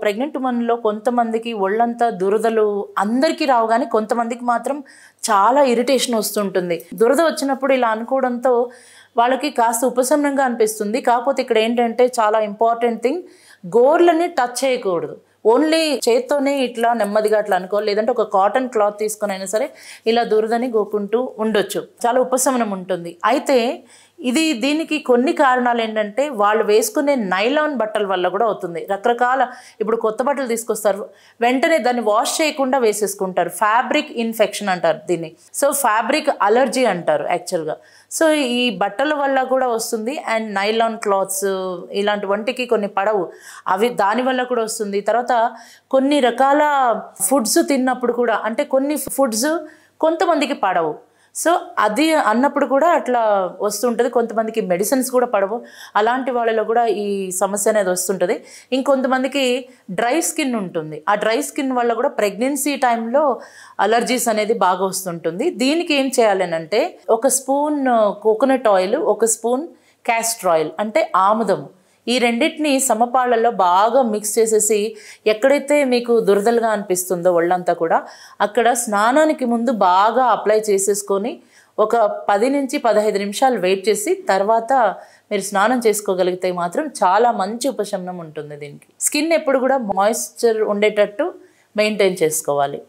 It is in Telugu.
ప్రెగ్నెంట్ ఉమెన్లో కొంతమందికి ఒళ్ళంతా దురదలు అందరికీ రావు, కానీ కొంతమందికి మాత్రం చాలా ఇరిటేషన్ వస్తుంటుంది. దురద వచ్చినప్పుడు ఇలా అనుకోవడంతో వాళ్ళకి కాస్త ఉపశమనంగా అనిపిస్తుంది. కాకపోతే ఇక్కడ ఏంటంటే చాలా ఇంపార్టెంట్ థింగ్, గోర్లని టచ్ చేయకూడదు. ఓన్లీ చేత్తోనే ఇట్లా నెమ్మదిగా అట్లా అనుకోవాలి, లేదంటే ఒక కాటన్ క్లాత్ తీసుకొని అయినా సరే ఇలా దురదని గోకుంటూ ఉండొచ్చు, చాలా ఉపశమనం ఉంటుంది. అయితే దీనికి కొన్ని కారణాలు ఏంటంటే వాళ్ళు వేసుకునే నైలాన్ బట్టల వల్ల కూడా అవుతుంది. రకరకాల ఇప్పుడు కొత్త బట్టలు తీసుకొస్తారు, వెంటనే దాన్ని వాష్ చేయకుండా వేసేసుకుంటారు. ఫ్యాబ్రిక్ ఇన్ఫెక్షన్ అంటారు దీన్ని. సో ఫ్యాబ్రిక్ అలర్జీ అంటారు యాక్చువల్గా. సో ఈ బట్టల వల్ల కూడా వస్తుంది. అండ్ నైలాన్ క్లాత్స్ ఇలాంటి వంటికి కొన్ని పడవు, అవి దానివల్ల కూడా వస్తుంది. తర్వాత కొన్ని రకాల ఫుడ్స్ తిన్నప్పుడు కూడా, అంటే కొన్ని ఫుడ్స్ కొంతమందికి పడవు, సో అది అన్నప్పుడు కూడా అట్లా వస్తుంటుంది. కొంతమందికి మెడిసిన్స్ కూడా పడవు, అలాంటి వాళ్ళలో కూడా ఈ సమస్య అనేది వస్తుంటుంది. ఇంకొంతమందికి డ్రై స్కిన్ ఉంటుంది, ఆ డ్రై స్కిన్ వల్ల కూడా ప్రెగ్నెన్సీ టైంలో అలర్జీస్ అనేది బాగా వస్తుంటుంది. దీనికి ఏం చేయాలనంటే ఒక స్పూన్ కోకోనట్ ఆయిల్, ఒక స్పూన్ క్యాస్టర్ ఆయిల్ అంటే ఆముదము, ఈ రెండింటిని సమపాళ్ళల్లో బాగా మిక్స్ చేసేసి ఎక్కడైతే మీకు దురదలుగా అనిపిస్తుందో ఒళ్ళంతా కూడా అక్కడ స్నానానికి ముందు బాగా అప్లై చేసేసుకొని ఒక 10 నుంచి 15 నిమిషాలు వెయిట్ చేసి తర్వాత మీరు స్నానం చేసుకోగలిగితే మాత్రం చాలా మంచి ఉపశమనం ఉంటుంది. దీనికి స్కిన్ ఎప్పుడు కూడా మాయిశ్చర్ ఉండేటట్టు మెయింటైన్ చేసుకోవాలి.